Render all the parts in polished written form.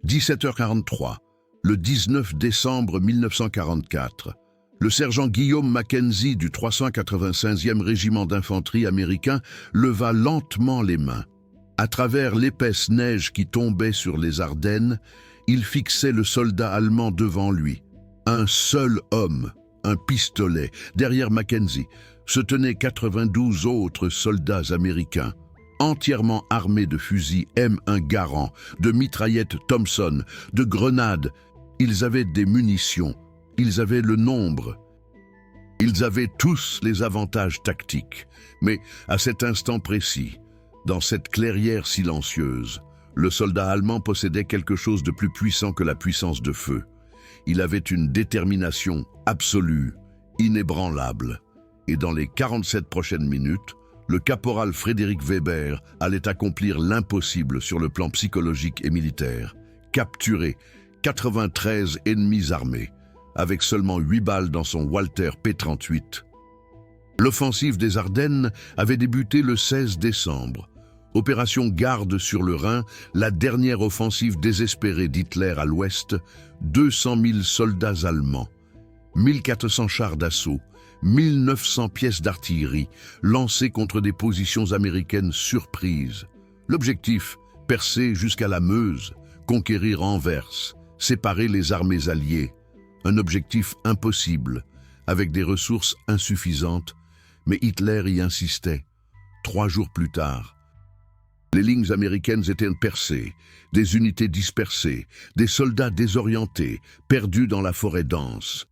17h43, le 19 décembre 1944, le sergent Guillaume Mackenzie du 395e régiment d'infanterie américain leva lentement les mains. À travers l'épaisse neige qui tombait sur les Ardennes, il fixait le soldat allemand devant lui. Un seul homme, un pistolet, derrière Mackenzie, se tenaient 92 autres soldats américains, entièrement armés de fusils M1 Garand, de mitraillettes Thompson, de grenades. Ils avaient des munitions, ils avaient le nombre. Ils avaient tous les avantages tactiques. Mais à cet instant précis, dans cette clairière silencieuse, le soldat allemand possédait quelque chose de plus puissant que la puissance de feu. Il avait une détermination absolue, inébranlable. Et dans les 47 prochaines minutes, le caporal Frédéric Weber allait accomplir l'impossible sur le plan psychologique et militaire. Capturer 93 ennemis armés, avec seulement 8 balles dans son Walter P38. L'offensive des Ardennes avait débuté le 16 décembre. Opération Garde sur le Rhin, la dernière offensive désespérée d'Hitler à l'ouest, 200 000 soldats allemands, 1400 chars d'assaut, 1900 pièces d'artillerie lancées contre des positions américaines surprises. L'objectif, percer jusqu'à la Meuse, conquérir Anvers, séparer les armées alliées. Un objectif impossible, avec des ressources insuffisantes, mais Hitler y insistait. 3 jours plus tard, les lignes américaines étaient percées, des unités dispersées, des soldats désorientés, perdus dans la forêt dense.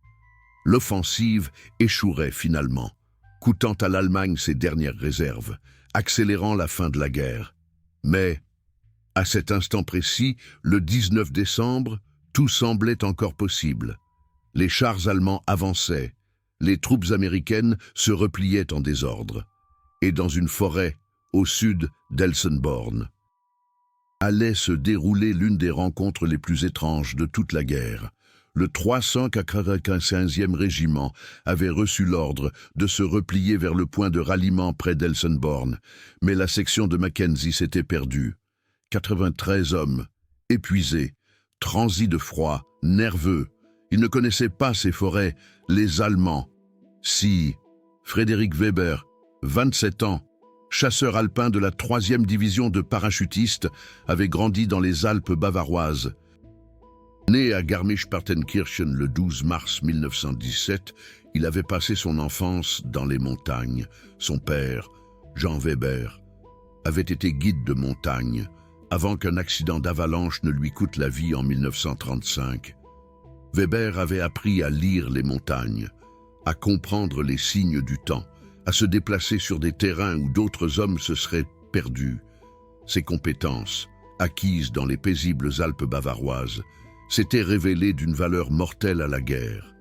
L'offensive échouerait finalement, coûtant à l'Allemagne ses dernières réserves, accélérant la fin de la guerre. Mais, à cet instant précis, le 19 décembre, tout semblait encore possible. Les chars allemands avançaient, les troupes américaines se repliaient en désordre. Et dans une forêt, au sud d'Elsenborn, allait se dérouler l'une des rencontres les plus étranges de toute la guerre. Le 395e régiment avait reçu l'ordre de se replier vers le point de ralliement près d'Elsenborn, mais la section de Mackenzie s'était perdue. 93 hommes, épuisés, transis de froid, nerveux. Ils ne connaissaient pas ces forêts, les Allemands. Si, Frédéric Weber, 27 ans, chasseur alpin de la 3e division de parachutistes, avait grandi dans les Alpes bavaroises. Né à Garmisch-Partenkirchen le 12 mars 1917, il avait passé son enfance dans les montagnes. Son père, Jean Weber, avait été guide de montagne avant qu'un accident d'avalanche ne lui coûte la vie en 1935. Weber avait appris à lire les montagnes, à comprendre les signes du temps, à se déplacer sur des terrains où d'autres hommes se seraient perdus. Ses compétences, acquises dans les paisibles Alpes bavaroises, s'étaient révélées d'une valeur mortelle à la guerre.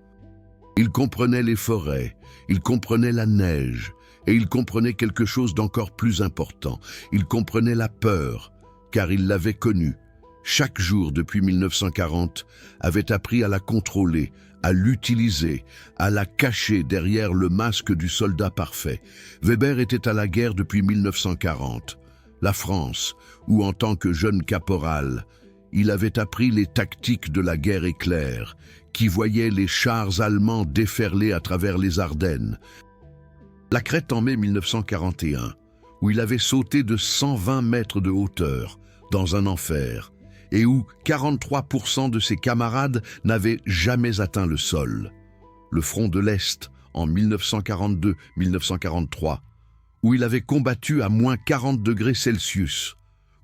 Il comprenait les forêts, il comprenait la neige, et il comprenait quelque chose d'encore plus important. Il comprenait la peur, car il l'avait connue. Chaque jour depuis 1940 avait appris à la contrôler, à l'utiliser, à la cacher derrière le masque du soldat parfait. Weber était à la guerre depuis 1940. La France, où en tant que jeune caporal, il avait appris les tactiques de la guerre éclair, qui voyait les chars allemands déferler à travers les Ardennes. La Crète en mai 1941, où il avait sauté de 120 mètres de hauteur, dans un enfer, et où 43% de ses camarades n'avaient jamais atteint le sol. Le front de l'Est, en 1942-1943, où il avait combattu à moins 40 degrés Celsius,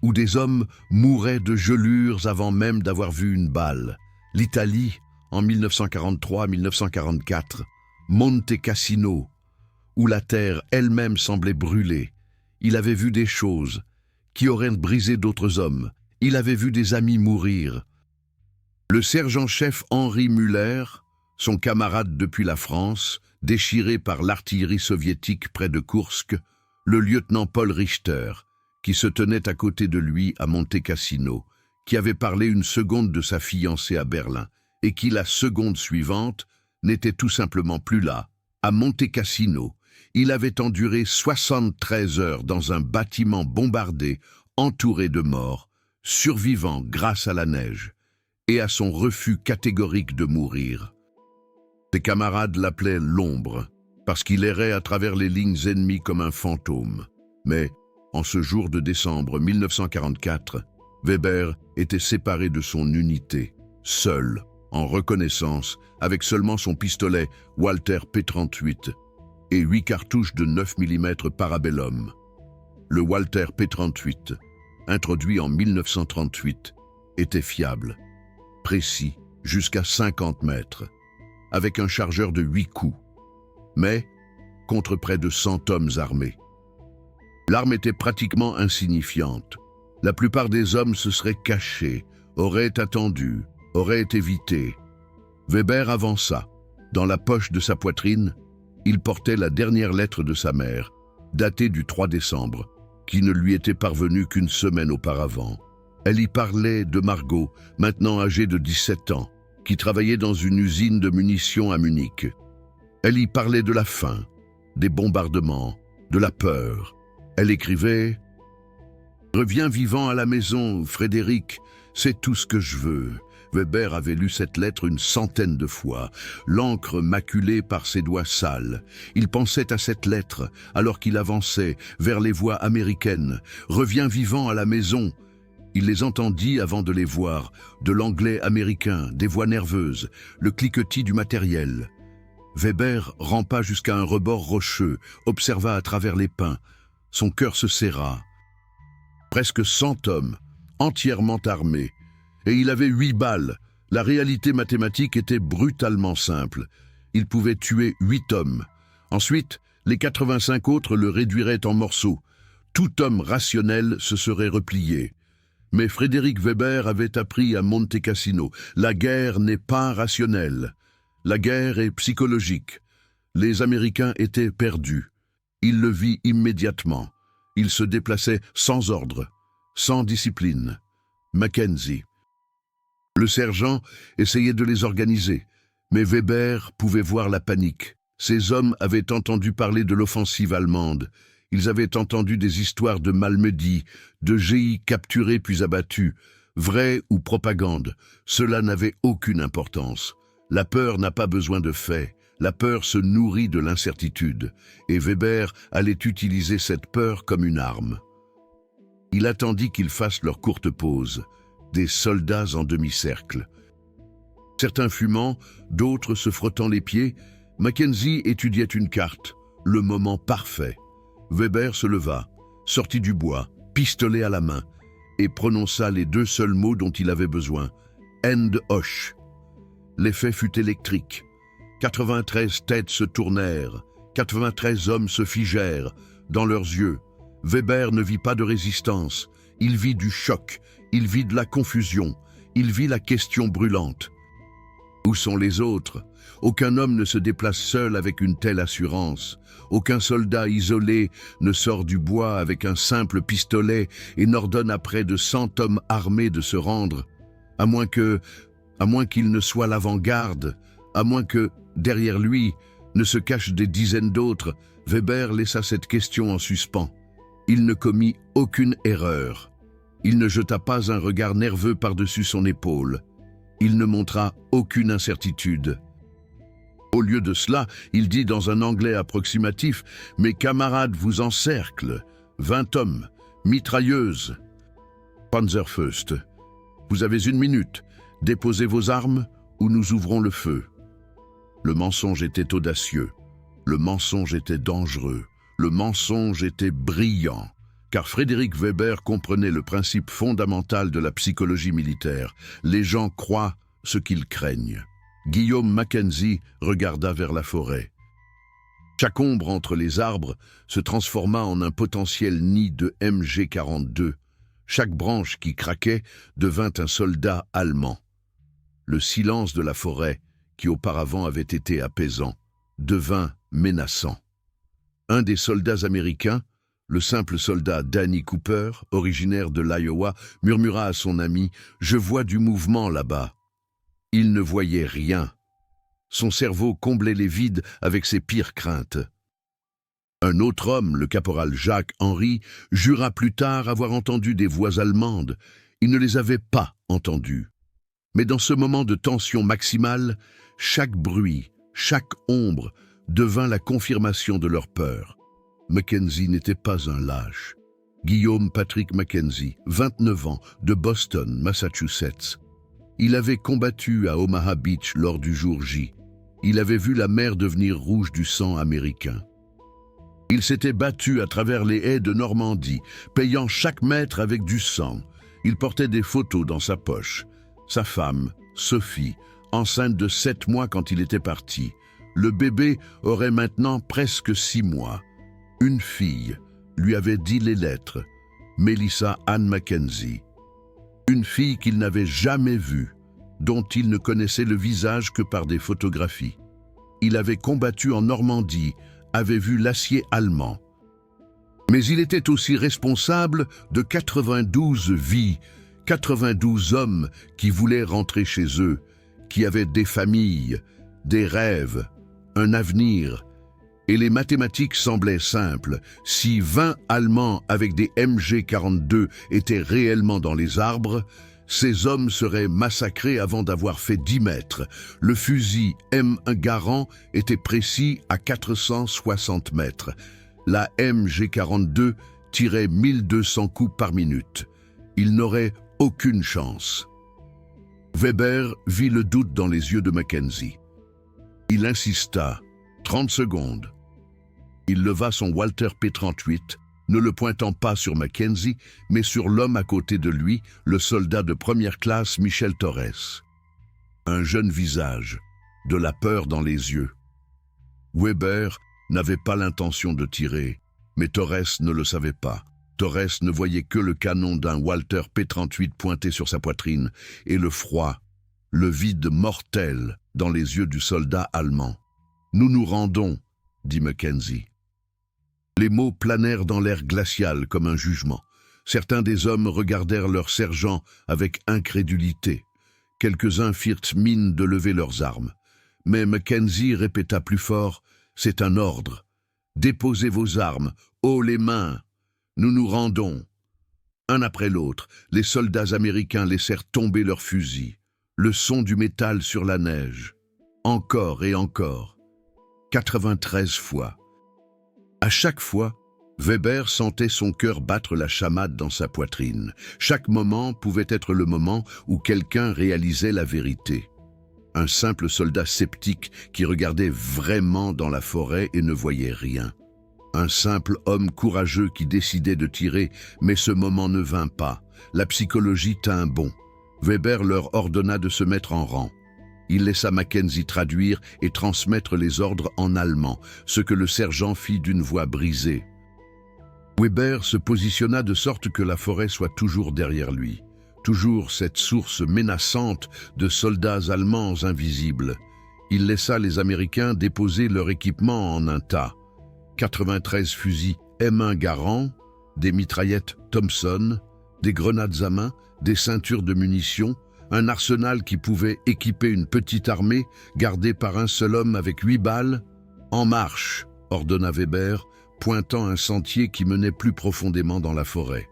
où des hommes mouraient de gelures avant même d'avoir vu une balle. L'Italie, en 1943-1944, Monte Cassino, où la terre elle-même semblait brûler. Il avait vu des choses qui auraient brisé d'autres hommes. Il avait vu des amis mourir. Le sergent-chef Henri Müller, son camarade depuis la France, déchiré par l'artillerie soviétique près de Koursk, le lieutenant Paul Richter, qui se tenait à côté de lui à Monte Cassino, qui avait parlé une seconde de sa fiancée à Berlin, et qui la seconde suivante n'était tout simplement plus là. À Monte Cassino, il avait enduré 73 heures dans un bâtiment bombardé, entouré de morts, survivant grâce à la neige. et à son refus catégorique de mourir. Ses camarades l'appelaient l'ombre, parce qu'il errait à travers les lignes ennemies comme un fantôme. Mais, en ce jour de décembre 1944, Weber était séparé de son unité, seul, en reconnaissance, avec seulement son pistolet Walther P38 et 8 cartouches de 9 mm Parabellum. Le Walther P38, introduit en 1938, était fiable, précis, jusqu'à 50 mètres, avec un chargeur de 8 coups, mais contre près de 100 hommes armés. L'arme était pratiquement insignifiante. La plupart des hommes se seraient cachés, auraient attendu, auraient évité. Weber avança. Dans la poche de sa poitrine, il portait la dernière lettre de sa mère, datée du 3 décembre, qui ne lui était parvenue qu'une semaine auparavant. Elle y parlait de Margot, maintenant âgée de 17 ans, qui travaillait dans une usine de munitions à Munich. Elle y parlait de la faim, des bombardements, de la peur. Elle écrivait « Reviens vivant à la maison, Frédéric, c'est tout ce que je veux. » Weber avait lu cette lettre une centaine de fois, l'encre maculée par ses doigts sales. Il pensait à cette lettre, alors qu'il avançait vers les voies américaines. « Reviens vivant à la maison !» Il les entendit avant de les voir, de l'anglais américain, des voix nerveuses, le cliquetis du matériel. Weber rampa jusqu'à un rebord rocheux, observa à travers les pins. Son cœur se serra. Presque 100 hommes, entièrement armés. Et il avait 8 balles. La réalité mathématique était brutalement simple. Il pouvait tuer 8 hommes. Ensuite, les 85 autres le réduiraient en morceaux. Tout homme rationnel se serait replié. Mais Frédéric Weber avait appris à Monte Cassino. La guerre n'est pas rationnelle. La guerre est psychologique. Les Américains étaient perdus. Il le vit immédiatement. Il se déplaçait sans ordre, sans discipline. Mackenzie. Le sergent essayait de les organiser, mais Weber pouvait voir la panique. Ces hommes avaient entendu parler de l'offensive allemande. Ils avaient entendu des histoires de Malmedy, de GI capturés puis abattus. Vrai ou propagande, cela n'avait aucune importance. La peur n'a pas besoin de faits. La peur se nourrit de l'incertitude, et Weber allait utiliser cette peur comme une arme. Il attendit qu'ils fassent leur courte pause, des soldats en demi-cercle. Certains fumant, d'autres se frottant les pieds, Mackenzie étudiait une carte, le moment parfait. Weber se leva, sortit du bois, pistolet à la main, et prononça les 2 seuls mots dont il avait besoin, « End Hoche ». L'effet fut électrique. 93 têtes se tournèrent, 93 hommes se figèrent. Dans leurs yeux, Weber ne vit pas de résistance, il vit du choc, il vit de la confusion, il vit la question brûlante. Où sont les autres? Aucun homme ne se déplace seul avec une telle assurance. Aucun soldat isolé ne sort du bois avec un simple pistolet et n'ordonne à près de 100 hommes armés de se rendre, à moins qu'il ne soit l'avant-garde, à moins que, derrière lui, ne se cachent des dizaines d'autres. Weber laissa cette question en suspens. Il ne commit aucune erreur. Il ne jeta pas un regard nerveux par-dessus son épaule. Il ne montra aucune incertitude. Au lieu de cela, il dit dans un anglais approximatif « Mes camarades vous encerclent. 20 hommes, mitrailleuses. Panzerfaust. Vous avez 1 minute. Déposez vos armes ou nous ouvrons le feu. » Le mensonge était audacieux. Le mensonge était dangereux. Le mensonge était brillant. Car Frédéric Weber comprenait le principe fondamental de la psychologie militaire. Les gens croient ce qu'ils craignent. Guillaume Mackenzie regarda vers la forêt. Chaque ombre entre les arbres se transforma en un potentiel nid de MG-42. Chaque branche qui craquait devint un soldat allemand. Le silence de la forêt, qui auparavant avait été apaisant, devint menaçant. Un des soldats américains, le simple soldat Danny Cooper, originaire de l'Iowa, murmura à son ami « Je vois du mouvement là-bas ». Il ne voyait rien. Son cerveau comblait les vides avec ses pires craintes. Un autre homme, le caporal Jacques Henry, jura plus tard avoir entendu des voix allemandes. Il ne les avait pas entendues. Mais dans ce moment de tension maximale, chaque bruit, chaque ombre devint la confirmation de leur peur. Mackenzie n'était pas un lâche. Guillaume Patrick Mackenzie, 29 ans, de Boston, Massachusetts. Il avait combattu à Omaha Beach lors du jour J. Il avait vu la mer devenir rouge du sang américain. Il s'était battu à travers les haies de Normandie, payant chaque mètre avec du sang. Il portait des photos dans sa poche. Sa femme, Sophie, enceinte de 7 mois quand il était parti. Le bébé aurait maintenant presque 6 mois. Une fille lui avait dit les lettres, Melissa Ann Mackenzie. Une fille qu'il n'avait jamais vue, dont il ne connaissait le visage que par des photographies. Il avait combattu en Normandie, avait vu l'acier allemand. Mais il était aussi responsable de 92 vies, 92 hommes qui voulaient rentrer chez eux, qui avaient des familles, des rêves, un avenir. Et les mathématiques semblaient simples. Si 20 Allemands avec des MG42 étaient réellement dans les arbres, ces hommes seraient massacrés avant d'avoir fait 10 mètres. Le fusil M1 Garand était précis à 460 mètres. La MG42 tirait 1200 coups par minute. Il n'aurait aucune chance. Weber vit le doute dans les yeux de Mackenzie. Il insista. 30 secondes. Il leva son Walter P38, ne le pointant pas sur Mackenzie, mais sur l'homme à côté de lui, le soldat de première classe Michel Torres. Un jeune visage, de la peur dans les yeux. Weber n'avait pas l'intention de tirer, mais Torres ne le savait pas. Torres ne voyait que le canon d'un Walter P38 pointé sur sa poitrine, et le froid, le vide mortel dans les yeux du soldat allemand. « Nous nous rendons », dit Mackenzie. Les mots planèrent dans l'air glacial comme un jugement. Certains des hommes regardèrent leur sergent avec incrédulité. Quelques-uns firent mine de lever leurs armes. Mais Mackenzie répéta plus fort, « C'est un ordre. Déposez vos armes, haut les mains. Nous nous rendons. » Un après l'autre, les soldats américains laissèrent tomber leurs fusils. Le son du métal sur la neige. Encore et encore. 93 fois. À chaque fois, Weber sentait son cœur battre la chamade dans sa poitrine. Chaque moment pouvait être le moment où quelqu'un réalisait la vérité. Un simple soldat sceptique qui regardait vraiment dans la forêt et ne voyait rien. Un simple homme courageux qui décidait de tirer, mais ce moment ne vint pas. La psychologie tint bon. Weber leur ordonna de se mettre en rang. Il laissa Mackenzie traduire et transmettre les ordres en allemand, ce que le sergent fit d'une voix brisée. Weber se positionna de sorte que la forêt soit toujours derrière lui. Toujours cette source menaçante de soldats allemands invisibles. Il laissa les Américains déposer leur équipement en un tas. 93 fusils M1 Garand, des mitraillettes Thompson, des grenades à main, des ceintures de munitions, un arsenal qui pouvait équiper une petite armée gardée par un seul homme avec 8 balles. « En marche !» ordonna Weber, pointant un sentier qui menait plus profondément dans la forêt.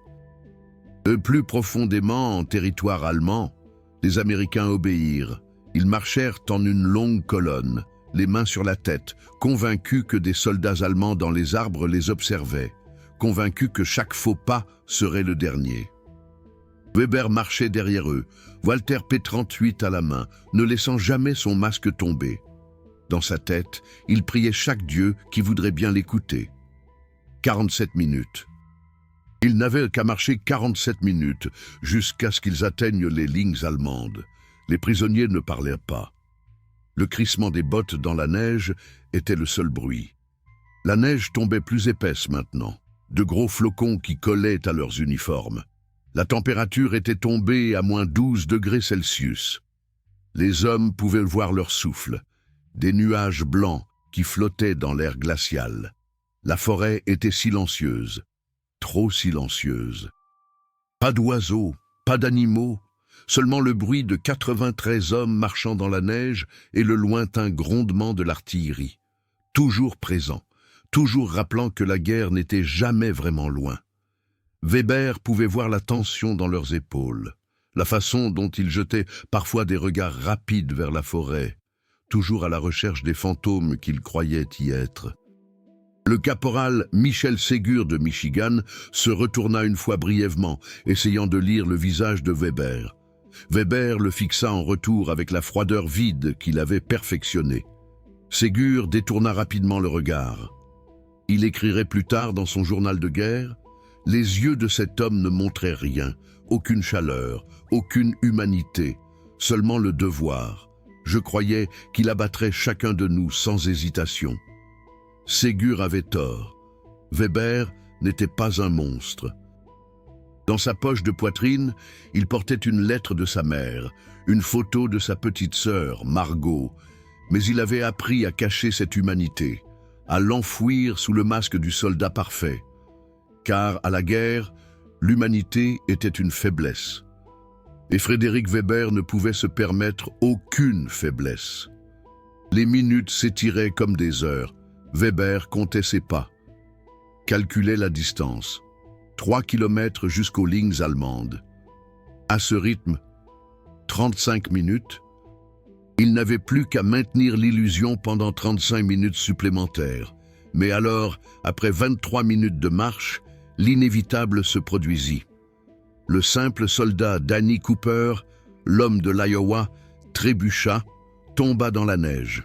Plus profondément en territoire allemand, les Américains obéirent. Ils marchèrent en une longue colonne, les mains sur la tête, convaincus que des soldats allemands dans les arbres les observaient, convaincus que chaque faux pas serait le dernier. Weber marchait derrière eux, Walter P38 à la main, ne laissant jamais son masque tomber. Dans sa tête, il priait chaque dieu qui voudrait bien l'écouter. 47 minutes. Ils n'avaient qu'à marcher 47 minutes jusqu'à ce qu'ils atteignent les lignes allemandes. Les prisonniers ne parlaient pas. Le crissement des bottes dans la neige était le seul bruit. La neige tombait plus épaisse maintenant, de gros flocons qui collaient à leurs uniformes. La température était tombée à moins 12 degrés Celsius. Les hommes pouvaient voir leur souffle, des nuages blancs qui flottaient dans l'air glacial. La forêt était silencieuse, trop silencieuse. Pas d'oiseaux, pas d'animaux, seulement le bruit de 93 hommes marchant dans la neige et le lointain grondement de l'artillerie. Toujours présent, toujours rappelant que la guerre n'était jamais vraiment loin. Weber pouvait voir la tension dans leurs épaules, la façon dont il jetait parfois des regards rapides vers la forêt, toujours à la recherche des fantômes qu'il croyait y être. Le caporal Michel Ségur de Michigan se retourna une fois brièvement, essayant de lire le visage de Weber. Weber le fixa en retour avec la froideur vide qu'il avait perfectionnée. Ségur détourna rapidement le regard. Il écrirait plus tard dans son journal de guerre « Les yeux de cet homme ne montraient rien, aucune chaleur, aucune humanité, seulement le devoir. Je croyais qu'il abattrait chacun de nous sans hésitation. » Ségur avait tort. Weber n'était pas un monstre. Dans sa poche de poitrine, il portait une lettre de sa mère, une photo de sa petite sœur, Margot, mais il avait appris à cacher cette humanité, à l'enfouir sous le masque du soldat parfait. Car à la guerre, l'humanité était une faiblesse. Et Frédéric Weber ne pouvait se permettre aucune faiblesse. Les minutes s'étiraient comme des heures. Weber comptait ses pas, calculait la distance. 3 kilomètres jusqu'aux lignes allemandes. À ce rythme, 35 minutes, il n'avait plus qu'à maintenir l'illusion pendant 35 minutes supplémentaires. Mais alors, après 23 minutes de marche, l'inévitable se produisit. Le simple soldat Danny Cooper, l'homme de l'Iowa, trébucha, tomba dans la neige.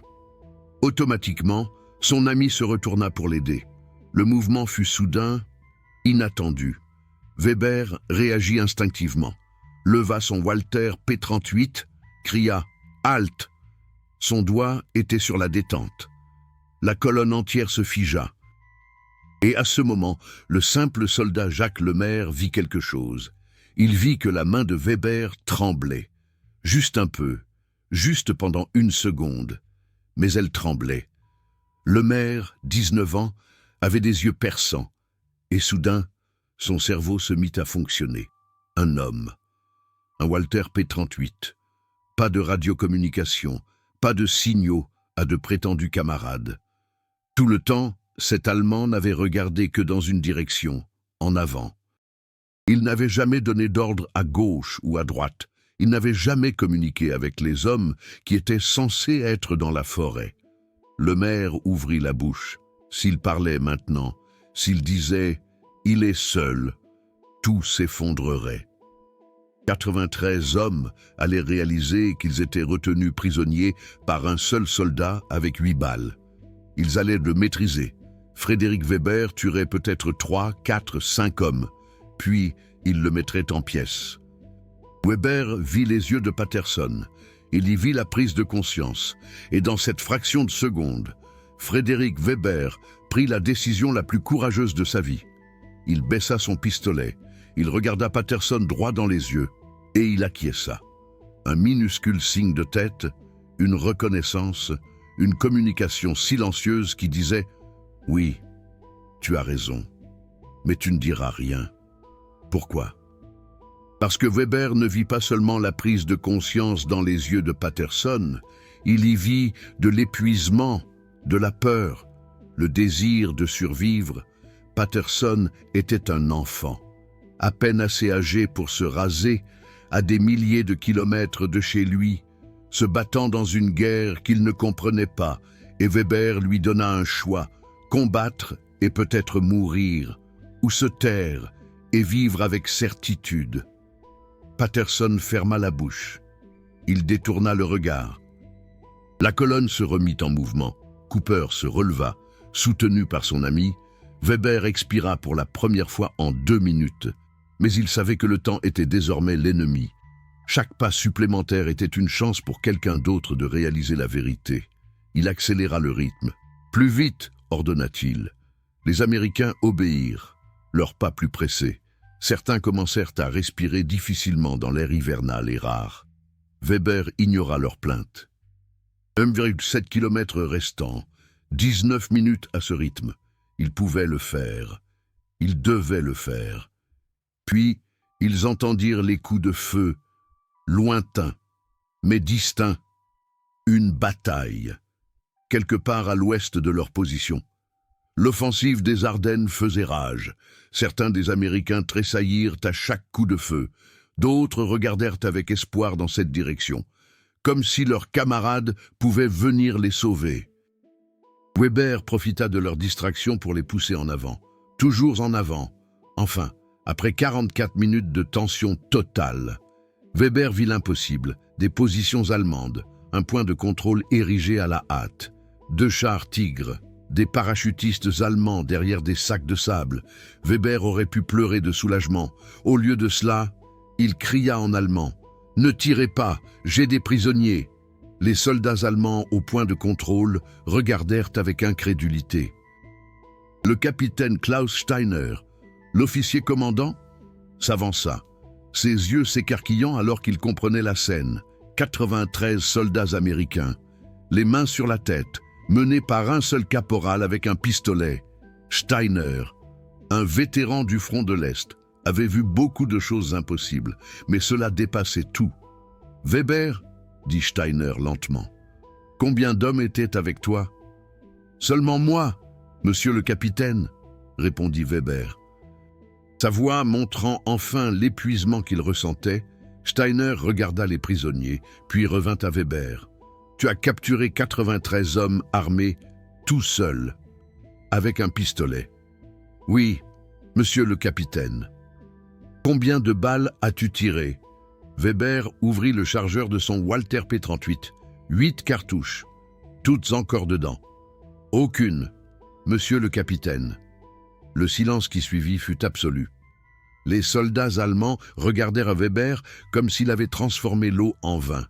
Automatiquement, son ami se retourna pour l'aider. Le mouvement fut soudain, inattendu. Weber réagit instinctivement, leva son Walter P38, cria « Halte !» Son doigt était sur la détente. La colonne entière se figea. Et à ce moment, le simple soldat Jacques Lemaire vit quelque chose. Il vit que la main de Weber tremblait. Juste un peu, juste pendant 1 seconde. Mais elle tremblait. Lemaire, 19 ans, avait des yeux perçants. Et soudain, son cerveau se mit à fonctionner. Un homme. Un Walter P38. Pas de radiocommunication, pas de signaux à de prétendus camarades. Tout le temps, cet Allemand n'avait regardé que dans une direction, en avant. Il n'avait jamais donné d'ordre à gauche ou à droite. Il n'avait jamais communiqué avec les hommes qui étaient censés être dans la forêt. Lemaire ouvrit la bouche. S'il parlait maintenant, s'il disait « il est seul », tout s'effondrerait. 93 hommes allaient réaliser qu'ils étaient retenus prisonniers par un seul soldat avec 8 balles. Ils allaient le maîtriser. Frédéric Weber tuerait peut-être 3, 4, 5 hommes, puis il le mettrait en pièces. Weber vit les yeux de Patterson. Il y vit la prise de conscience. Et dans cette fraction de seconde, Frédéric Weber prit la décision la plus courageuse de sa vie. Il baissa son pistolet, il regarda Patterson droit dans les yeux, et il acquiesça. Un minuscule signe de tête, une reconnaissance, une communication silencieuse qui disait « Oui, tu as raison, mais tu ne diras rien. » Pourquoi ? Parce que Weber ne vit pas seulement la prise de conscience dans les yeux de Patterson, il y vit de l'épuisement, de la peur, le désir de survivre. Patterson était un enfant, à peine assez âgé pour se raser, à des milliers de kilomètres de chez lui, se battant dans une guerre qu'il ne comprenait pas, et Weber lui donna un choix, combattre et peut-être mourir, ou se taire et vivre avec certitude. Patterson ferma la bouche. Il détourna le regard. La colonne se remit en mouvement. Cooper se releva, soutenu par son ami. Weber expira pour la première fois en 2 minutes. Mais il savait que le temps était désormais l'ennemi. Chaque pas supplémentaire était une chance pour quelqu'un d'autre de réaliser la vérité. Il accéléra le rythme. « Plus vite !» ordonna-t-il. Les Américains obéirent, leurs pas plus pressés. Certains commencèrent à respirer difficilement dans l'air hivernal et rare. Weber ignora leurs plaintes. 1,7 km restant, 19 minutes à ce rythme. Ils pouvaient le faire. Ils devaient le faire. Puis, ils entendirent les coups de feu, lointains, mais distincts. Une bataille, quelque part à l'ouest de leur position. L'offensive des Ardennes faisait rage. Certains des Américains tressaillirent à chaque coup de feu. D'autres regardèrent avec espoir dans cette direction, comme si leurs camarades pouvaient venir les sauver. Weber profita de leur distraction pour les pousser en avant, toujours en avant. Enfin, après 44 minutes de tension totale, Weber vit l'impossible, des positions allemandes, un point de contrôle érigé à la hâte, 2 chars Tigres, des parachutistes allemands derrière des sacs de sable. Weber aurait pu pleurer de soulagement. Au lieu de cela, il cria en allemand « Ne tirez pas, j'ai des prisonniers !» Les soldats allemands au point de contrôle regardèrent avec incrédulité. Le capitaine Klaus Steiner, l'officier commandant, s'avança, ses yeux s'écarquillant alors qu'il comprenait la scène. 93 soldats américains, les mains sur la tête, menés par un seul caporal avec un pistolet. Steiner, un vétéran du front de l'Est, avait vu beaucoup de choses impossibles, mais cela dépassait tout. « Weber » dit Steiner lentement. « Combien d'hommes étaient avec toi ?»« Seulement moi, monsieur le capitaine, » répondit Weber. Sa voix montrant enfin l'épuisement qu'il ressentait, Steiner regarda les prisonniers, puis revint à Weber. « Tu as capturé 93 hommes armés, tout seul, avec un pistolet. »« Oui, monsieur le capitaine. »« Combien de balles as-tu tiré ?» Weber ouvrit le chargeur de son Walter P38. 8 cartouches, toutes encore dedans. « Aucune, monsieur le capitaine. » Le silence qui suivit fut absolu. Les soldats allemands regardèrent à Weber comme s'il avait transformé l'eau en vin.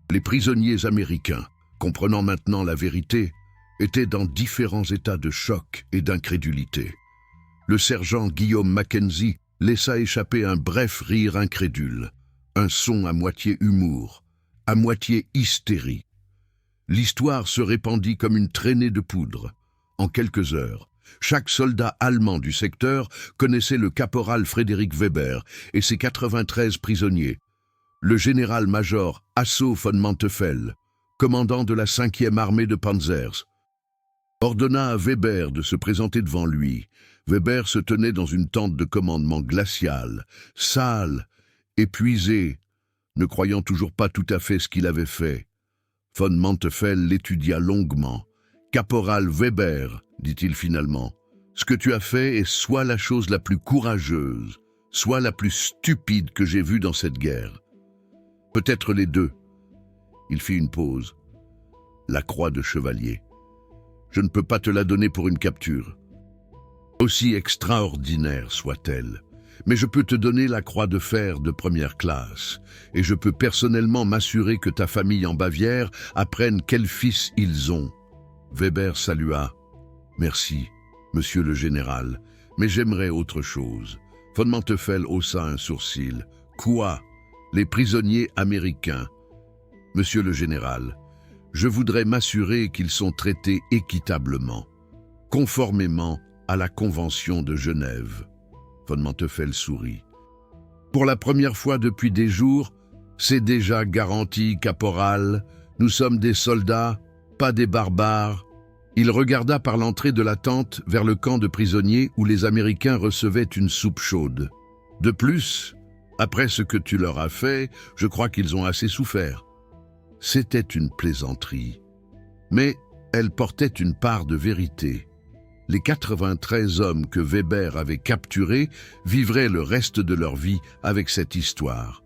Les prisonniers américains, comprenant maintenant la vérité, étaient dans différents états de choc et d'incrédulité. Le sergent Guillaume Mackenzie laissa échapper un bref rire incrédule, un son à moitié humour, à moitié hystérie. L'histoire se répandit comme une traînée de poudre. En quelques heures, chaque soldat allemand du secteur connaissait le caporal Frédéric Weber et ses 93 prisonniers. Le général-major Hasso von Manteuffel, commandant de la 5e armée de Panzers, ordonna à Weber de se présenter devant lui. Weber se tenait dans une tente de commandement glaciale, sale, épuisé, ne croyant toujours pas tout à fait ce qu'il avait fait. Von Manteuffel l'étudia longuement. « Caporal Weber, dit-il finalement, ce que tu as fait est soit la chose la plus courageuse, soit la plus stupide que j'ai vue dans cette guerre. Peut-être les deux. » Il fit une pause. La croix de chevalier. « Je ne peux pas te la donner pour une capture, aussi extraordinaire soit-elle, mais je peux te donner la croix de fer de première classe, et je peux personnellement m'assurer que ta famille en Bavière apprenne quels fils ils ont. » Weber salua. « Merci, monsieur le général, mais j'aimerais autre chose. » Von Manteuffel haussa un sourcil. « Quoi? Les prisonniers américains? » « Monsieur le général, je voudrais m'assurer qu'ils sont traités équitablement, conformément à la Convention de Genève. » Von Manteuffel sourit. « Pour la première fois depuis des jours, c'est déjà garanti, caporal. Nous sommes des soldats, pas des barbares. » Il regarda par l'entrée de la tente vers le camp de prisonniers où les Américains recevaient une soupe chaude. « De plus, après ce que tu leur as fait, je crois qu'ils ont assez souffert. » C'était une plaisanterie, mais elle portait une part de vérité. Les 93 hommes que Weber avait capturés vivraient le reste de leur vie avec cette histoire.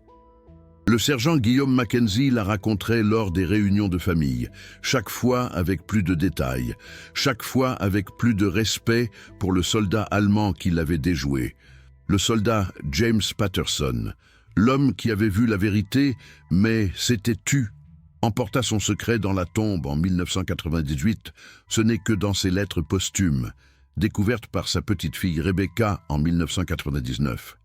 Le sergent Guillaume Mackenzie la raconterait lors des réunions de famille, chaque fois avec plus de détails, chaque fois avec plus de respect pour le soldat allemand qui l'avait déjoué, le soldat James Patterson, l'homme qui avait vu la vérité mais s'était tu, emporta son secret dans la tombe en 1998, ce n'est que dans ses lettres posthumes, découvertes par sa petite-fille Rebecca en 1999,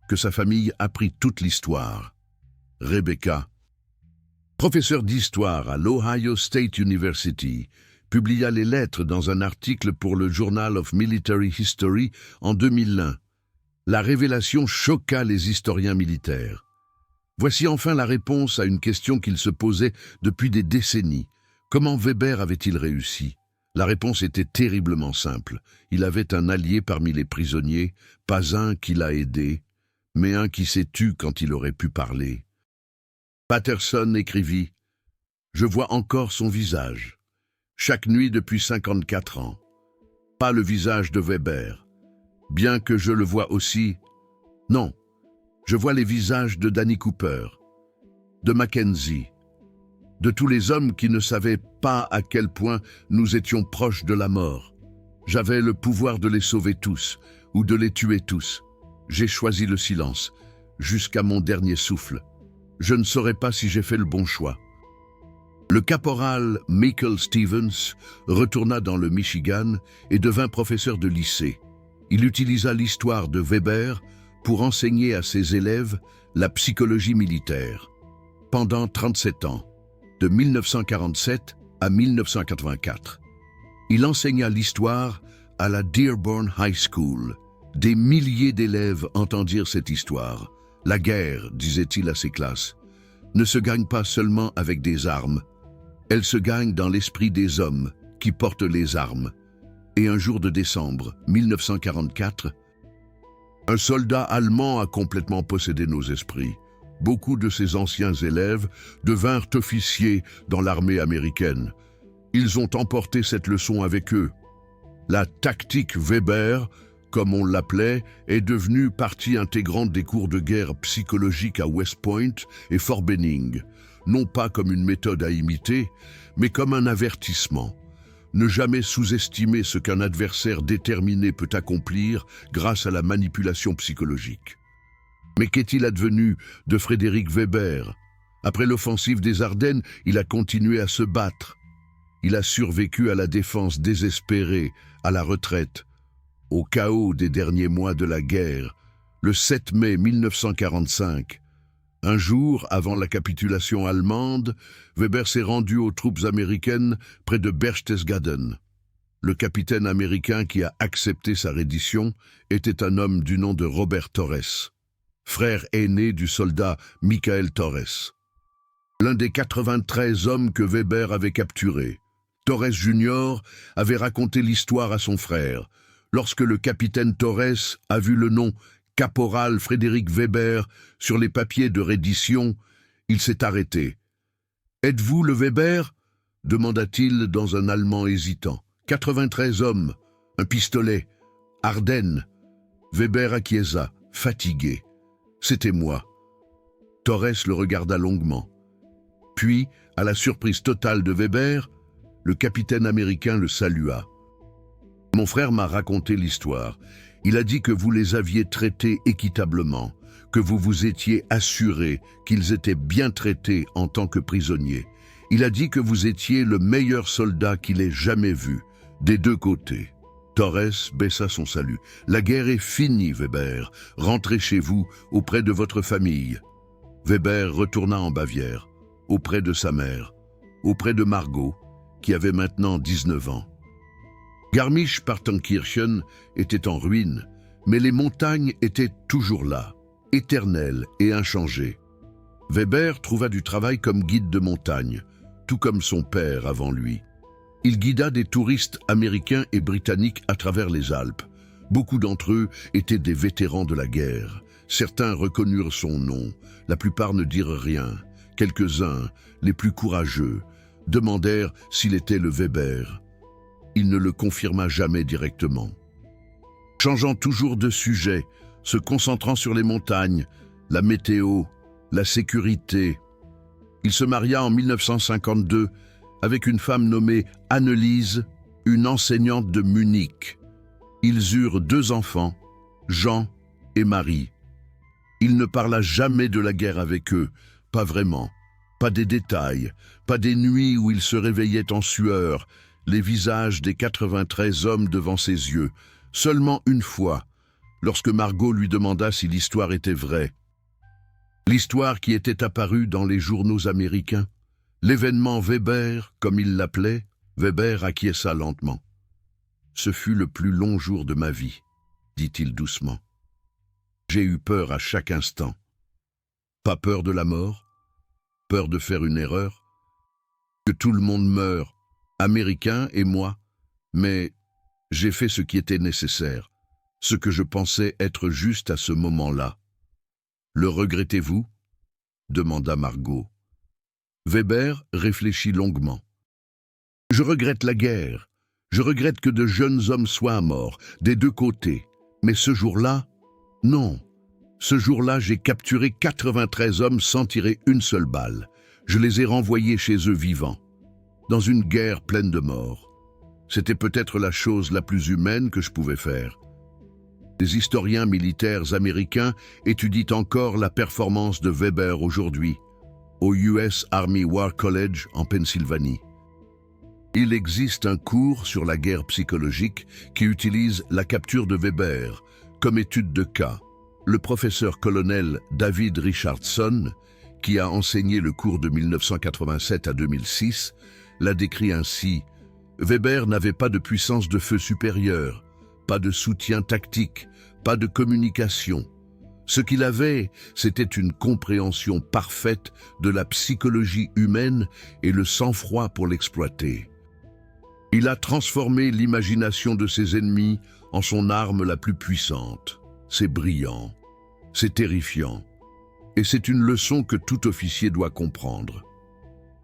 que sa famille apprit toute l'histoire. Rebecca, professeur d'histoire à l'Ohio State University, publia les lettres dans un article pour le Journal of Military History en 2001. La révélation choqua les historiens militaires. Voici enfin la réponse à une question qu'il se posait depuis des décennies. Comment Weber avait-il réussi? La réponse était terriblement simple. Il avait un allié parmi les prisonniers, pas un qui l'a aidé, mais un qui s'est tu quand il aurait pu parler. Patterson écrivit « Je vois encore son visage, chaque nuit depuis 54 ans. Pas le visage de Weber, bien que je le vois aussi. Non, je vois les visages de Danny Cooper, de Mackenzie, de tous les hommes qui ne savaient pas à quel point nous étions proches de la mort. J'avais le pouvoir de les sauver tous, ou de les tuer tous. J'ai choisi le silence, jusqu'à mon dernier souffle. Je ne saurais pas si j'ai fait le bon choix. » Le caporal Michael Stevens retourna dans le Michigan et devint professeur de lycée. Il utilisa l'histoire de Weber pour enseigner à ses élèves la psychologie militaire. Pendant 37 ans, de 1947 à 1984, il enseigna l'histoire à la Dearborn High School. Des milliers d'élèves entendirent cette histoire. La guerre, disait-il à ses classes, ne se gagne pas seulement avec des armes. Elle se gagne dans l'esprit des hommes qui portent les armes. Et un jour de décembre 1944, un soldat allemand a complètement possédé nos esprits. Beaucoup de ses anciens élèves devinrent officiers dans l'armée américaine. Ils ont emporté cette leçon avec eux. La tactique Weber, comme on l'appelait, est devenue partie intégrante des cours de guerre psychologiques à West Point et Fort Benning, non pas comme une méthode à imiter, mais comme un avertissement. Ne jamais sous-estimer ce qu'un adversaire déterminé peut accomplir grâce à la manipulation psychologique. Mais qu'est-il advenu de Frédéric Weber? Après l'offensive des Ardennes, il a continué à se battre. Il a survécu à la défense désespérée, à la retraite, au chaos des derniers mois de la guerre, le 7 mai 1945. Un jour avant la capitulation allemande, Weber s'est rendu aux troupes américaines près de Berchtesgaden. Le capitaine américain qui a accepté sa reddition était un homme du nom de Robert Torres, frère aîné du soldat Michael Torres. L'un des 93 hommes que Weber avait capturés. Torres Jr. avait raconté l'histoire à son frère. Lorsque le capitaine Torres a vu le nom Caporal Frédéric Weber sur les papiers de reddition, il s'est arrêté. « Êtes-vous le Weber ?» demanda-t-il dans un allemand hésitant. « 93 hommes, un pistolet, Ardennes. » Weber acquiesça, fatigué. « C'était moi. » Torres le regarda longuement. Puis, à la surprise totale de Weber, le capitaine américain le salua. « Mon frère m'a raconté l'histoire. Il a dit que vous les aviez traités équitablement, que vous vous étiez assuré qu'ils étaient bien traités en tant que prisonniers. Il a dit que vous étiez le meilleur soldat qu'il ait jamais vu, des deux côtés. » Torres baissa son salut. « La guerre est finie, Weber. Rentrez chez vous, auprès de votre famille. » Weber retourna en Bavière, auprès de sa mère, auprès de Margot, qui avait maintenant 19 ans. Garmisch-Partenkirchen était en ruine, mais les montagnes étaient toujours là, éternelles et inchangées. Weber trouva du travail comme guide de montagne, tout comme son père avant lui. Il guida des touristes américains et britanniques à travers les Alpes. Beaucoup d'entre eux étaient des vétérans de la guerre. Certains reconnurent son nom, la plupart ne dirent rien. Quelques-uns, les plus courageux, demandèrent s'il était le Weber. Il ne le confirma jamais directement. Changeant toujours de sujet, se concentrant sur les montagnes, la météo, la sécurité, il se maria en 1952 avec une femme nommée Anneliese, une enseignante de Munich. Ils eurent 2 enfants, Jean et Marie. Il ne parla jamais de la guerre avec eux, pas vraiment, pas des détails, pas des nuits où il se réveillait en sueur, les visages des 93 hommes devant ses yeux, seulement une fois, lorsque Margot lui demanda si l'histoire était vraie. L'histoire qui était apparue dans les journaux américains, l'événement Weber, comme il l'appelait, Weber acquiesça lentement. « Ce fut le plus long jour de ma vie, » dit-il doucement. « J'ai eu peur à chaque instant. Pas peur de la mort, peur de faire une erreur, que tout le monde meure, Américain et moi, mais j'ai fait ce qui était nécessaire, ce que je pensais être juste à ce moment-là. Le regrettez-vous? Demanda Margot. Weber réfléchit longuement. Je regrette la guerre. Je regrette que de jeunes hommes soient morts, des deux côtés. Mais ce jour-là, non. Ce jour-là, j'ai capturé 93 hommes sans tirer une seule balle. Je les ai renvoyés chez eux vivants, dans une guerre pleine de morts. C'était peut-être la chose la plus humaine que je pouvais faire. Des historiens militaires américains étudient encore la performance de Weber aujourd'hui, au US Army War College en Pennsylvanie. Il existe un cours sur la guerre psychologique qui utilise la capture de Weber comme étude de cas. Le professeur colonel David Richardson, qui a enseigné le cours de 1987 à 2006, l'a décrit ainsi. Weber n'avait pas de puissance de feu supérieure, pas de soutien tactique, pas de communication. Ce qu'il avait, c'était une compréhension parfaite de la psychologie humaine et le sang-froid pour l'exploiter. Il a transformé l'imagination de ses ennemis en son arme la plus puissante. C'est brillant, c'est terrifiant, et c'est une leçon que tout officier doit comprendre.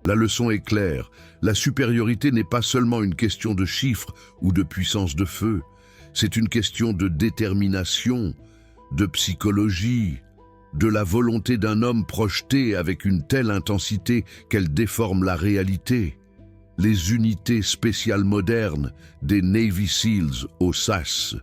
La leçon est claire, la supériorité n'est pas seulement une question de chiffres ou de puissance de feu, c'est une question de détermination, de psychologie, de la volonté d'un homme projeté avec une telle intensité qu'elle déforme la réalité. Les unités spéciales modernes des Navy Seals au SAS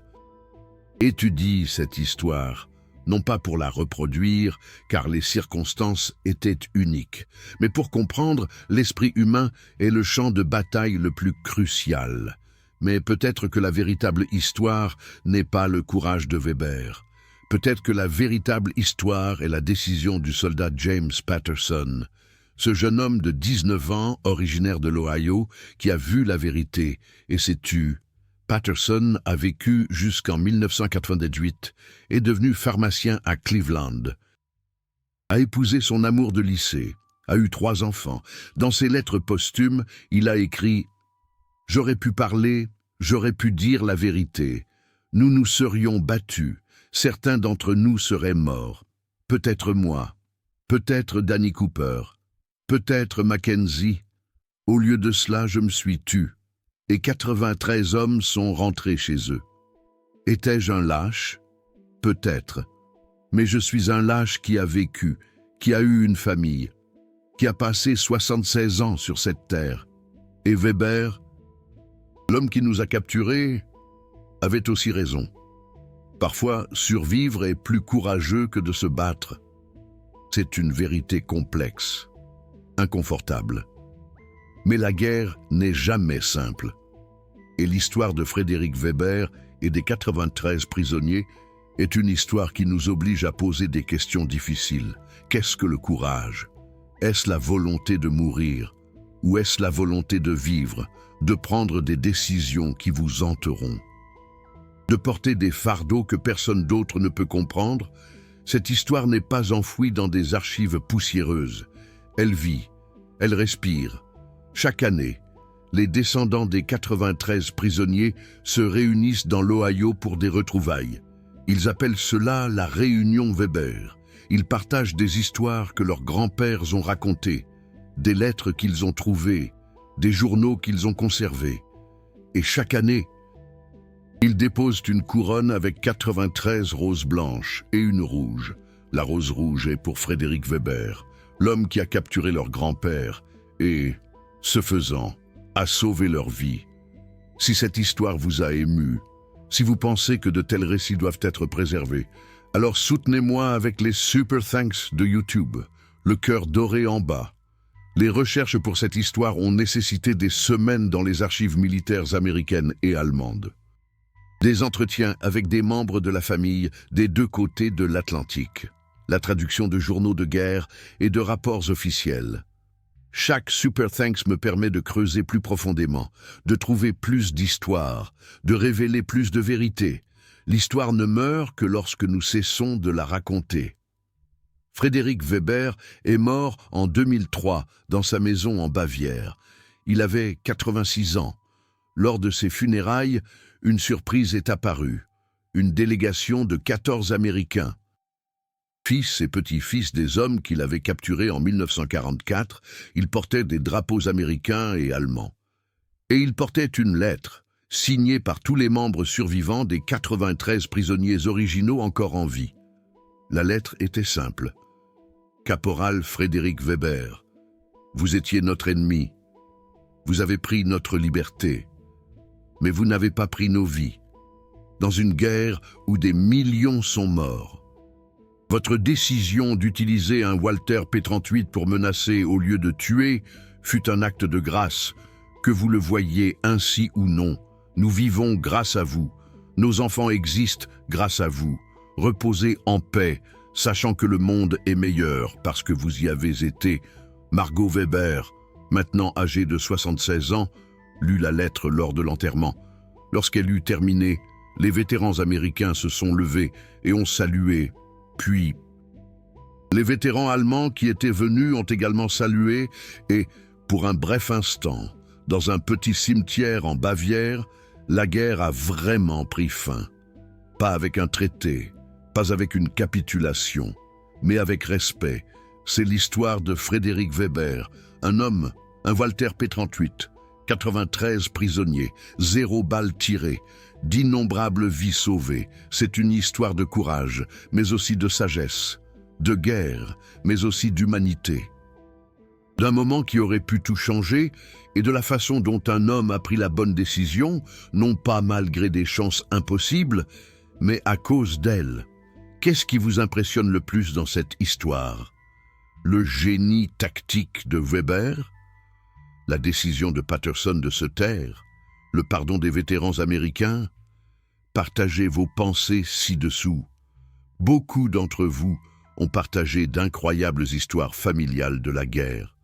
étudient cette histoire, non pas pour la reproduire, car les circonstances étaient uniques, mais pour comprendre l'esprit humain est le champ de bataille le plus crucial. Mais peut-être que la véritable histoire n'est pas le courage de Weber. Peut-être que la véritable histoire est la décision du soldat James Patterson, ce jeune homme de 19 ans, originaire de l'Ohio, qui a vu la vérité et s'est tu. Patterson a vécu jusqu'en 1998, est devenu pharmacien à Cleveland, a épousé son amour de lycée, a eu 3 enfants. Dans ses lettres posthumes, il a écrit « J'aurais pu parler, j'aurais pu dire la vérité. Nous nous serions battus, certains d'entre nous seraient morts. Peut-être moi, peut-être Danny Cooper, peut-être Mackenzie. Au lieu de cela, je me suis tu. Et 93 hommes sont rentrés chez eux. Étais-je un lâche? Peut-être. Mais je suis un lâche qui a vécu, qui a eu une famille, qui a passé 76 ans sur cette terre. Et Weber, l'homme qui nous a capturés, avait aussi raison. Parfois, survivre est plus courageux que de se battre. C'est une vérité complexe, inconfortable. Mais la guerre n'est jamais simple. Et l'histoire de Frédéric Weber et des 93 prisonniers est une histoire qui nous oblige à poser des questions difficiles. Qu'est-ce que le courage? Est-ce la volonté de mourir? Ou est-ce la volonté de vivre, de prendre des décisions qui vous hanteront? De porter des fardeaux que personne d'autre ne peut comprendre? Cette histoire n'est pas enfouie dans des archives poussiéreuses. Elle vit, elle respire. Chaque année, les descendants des 93 prisonniers se réunissent dans l'Ohio pour des retrouvailles. Ils appellent cela la réunion Weber. Ils partagent des histoires que leurs grands-pères ont racontées, des lettres qu'ils ont trouvées, des journaux qu'ils ont conservés. Et chaque année, ils déposent une couronne avec 93 roses blanches et une rouge. La rose rouge est pour Frédéric Weber, l'homme qui a capturé leur grand-père et, ce faisant, a sauvé leur vie. Si cette histoire vous a ému, si vous pensez que de tels récits doivent être préservés, alors soutenez-moi avec les Super Thanks de YouTube, le cœur doré en bas. Les recherches pour cette histoire ont nécessité des semaines dans les archives militaires américaines et allemandes. Des entretiens avec des membres de la famille des deux côtés de l'Atlantique, la traduction de journaux de guerre et de rapports officiels. Chaque Super Thanks me permet de creuser plus profondément, de trouver plus d'histoires, de révéler plus de vérité. L'histoire ne meurt que lorsque nous cessons de la raconter. Frédéric Weber est mort en 2003 dans sa maison en Bavière. Il avait 86 ans. Lors de ses funérailles, une surprise est apparue. Une délégation de 14 Américains. Fils et petits-fils des hommes qu'il avait capturés en 1944, ils portaient des drapeaux américains et allemands. Et ils portaient une lettre, signée par tous les membres survivants des 93 prisonniers originaux encore en vie. La lettre était simple. Caporal Frédéric Weber, vous étiez notre ennemi. Vous avez pris notre liberté. Mais vous n'avez pas pris nos vies. Dans une guerre où des millions sont morts. Votre décision d'utiliser un Walter P-38 pour menacer au lieu de tuer fut un acte de grâce, que vous le voyiez ainsi ou non. Nous vivons grâce à vous. Nos enfants existent grâce à vous. Reposez en paix, sachant que le monde est meilleur parce que vous y avez été. Margot Weber, maintenant âgée de 76 ans, lut la lettre lors de l'enterrement. Lorsqu'elle eut terminé, les vétérans américains se sont levés et ont salué. Puis, les vétérans allemands qui étaient venus ont également salué et, pour un bref instant, dans un petit cimetière en Bavière, la guerre a vraiment pris fin. Pas avec un traité, pas avec une capitulation, mais avec respect. C'est l'histoire de Frédéric Weber, un homme, un Walter P-38, 93 prisonniers, 0 balles tirées, d'innombrables vies sauvées. C'est une histoire de courage, mais aussi de sagesse, de guerre, mais aussi d'humanité. D'un moment qui aurait pu tout changer et de la façon dont un homme a pris la bonne décision, non pas malgré des chances impossibles, mais à cause d'elle. Qu'est-ce qui vous impressionne le plus dans cette histoire? Le génie tactique de Weber? La décision de Patterson de se taire? Le pardon des vétérans américains? Partagez vos pensées ci-dessous. Beaucoup d'entre vous ont partagé d'incroyables histoires familiales de la guerre.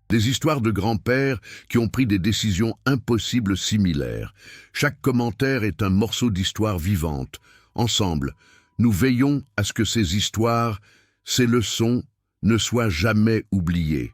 Des histoires de grands-pères qui ont pris des décisions impossibles similaires. Chaque commentaire est un morceau d'histoire vivante. Ensemble, nous veillons à ce que ces histoires, ces leçons, ne soient jamais oubliées.